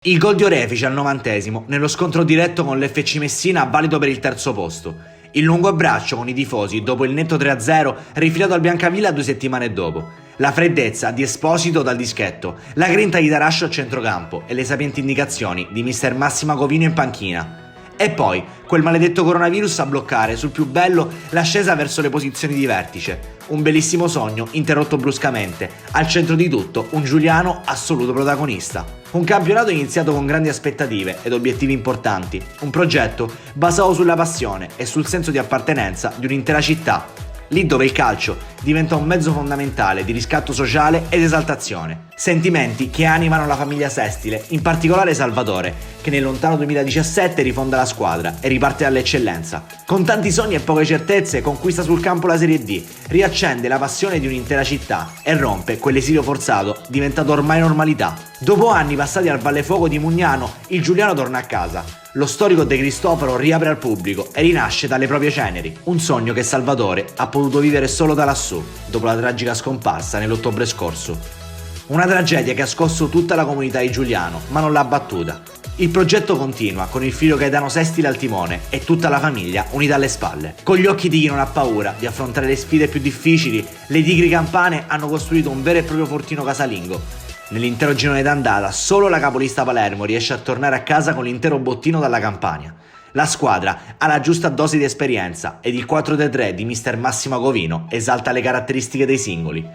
Il gol di Orefice al 90°, nello scontro diretto con l'FC Messina, valido per il terzo posto. Il lungo abbraccio con i tifosi dopo il netto 3-0 rifilato al Biancavilla 2 settimane dopo. La freddezza di Esposito dal dischetto, la grinta di Tarascio a centrocampo e le sapienti indicazioni di mister Massimo Govino in panchina. E poi quel maledetto coronavirus a bloccare sul più bello l'ascesa verso le posizioni di vertice. Un bellissimo sogno interrotto bruscamente, al centro di tutto un Giuliano assoluto protagonista. Un campionato iniziato con grandi aspettative ed obiettivi importanti, un progetto basato sulla passione e sul senso di appartenenza di un'intera città, lì dove il calcio diventa un mezzo fondamentale di riscatto sociale ed esaltazione. Sentimenti che animano la famiglia Sestile, in particolare Salvatore, che nel lontano 2017 rifonda la squadra e riparte dall'eccellenza. Con tanti sogni e poche certezze conquista sul campo la Serie D, riaccende la passione di un'intera città e rompe quell'esilio forzato diventato ormai normalità. Dopo anni passati al Vallefuoco di Mugnano, il Giuliano torna a casa. Lo storico De Cristofaro riapre al pubblico e rinasce dalle proprie ceneri. Un sogno che Salvatore ha potuto vivere solo da lassù, dopo la tragica scomparsa nell'ottobre scorso. Una tragedia che ha scosso tutta la comunità di Giuliano, ma non l'ha battuta. Il progetto continua, con il figlio Gaetano Sestile al timone e tutta la famiglia unita alle spalle. Con gli occhi di chi non ha paura di affrontare le sfide più difficili, le Tigri Campane hanno costruito un vero e proprio fortino casalingo. Nell'intero girone d'andata, solo la capolista Palermo riesce a tornare a casa con l'intero bottino dalla Campania. La squadra ha la giusta dose di esperienza ed il 4-3-3 di mister Massimo Govino esalta le caratteristiche dei singoli.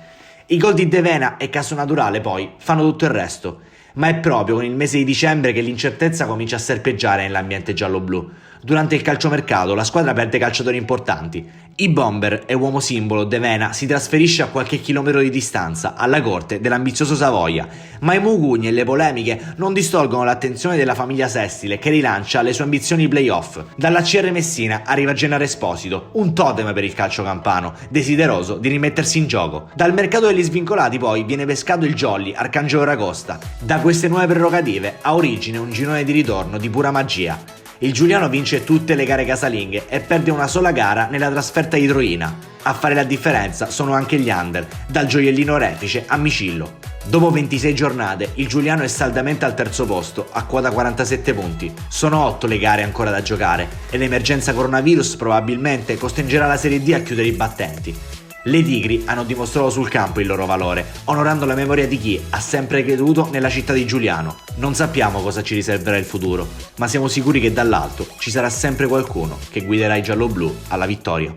I gol di De Vena e Caso Naturale poi fanno tutto il resto, ma è proprio con il mese di dicembre che l'incertezza comincia a serpeggiare nell'ambiente giallo-blu. Durante il calciomercato la squadra perde calciatori importanti. I bomber e uomo simbolo De Vena si trasferisce a qualche chilometro di distanza, alla corte dell'ambizioso Savoia, ma i mugugni e le polemiche non distolgono l'attenzione della famiglia Sestile, che rilancia le sue ambizioni playoff. Dalla CR Messina arriva Gennaro Esposito, un totem per il calcio campano, desideroso di rimettersi in gioco. Dal mercato degli svincolati poi viene pescato il Jolly Arcangelo Racosta. Da queste nuove prerogative ha origine un girone di ritorno di pura magia. Il Giuliano vince tutte le gare casalinghe e perde una sola gara nella trasferta di Troina. A fare la differenza sono anche gli under, dal gioiellino Orefice a Micillo. Dopo 26 giornate, il Giuliano è saldamente al terzo posto, a quota 47 punti. Sono 8 le gare ancora da giocare e l'emergenza coronavirus probabilmente costringerà la Serie D a chiudere i battenti. Le Tigri hanno dimostrato sul campo il loro valore, onorando la memoria di chi ha sempre creduto nella città di Giuliano. Non sappiamo cosa ci riserverà il futuro, ma siamo sicuri che dall'alto ci sarà sempre qualcuno che guiderà i gialloblu alla vittoria.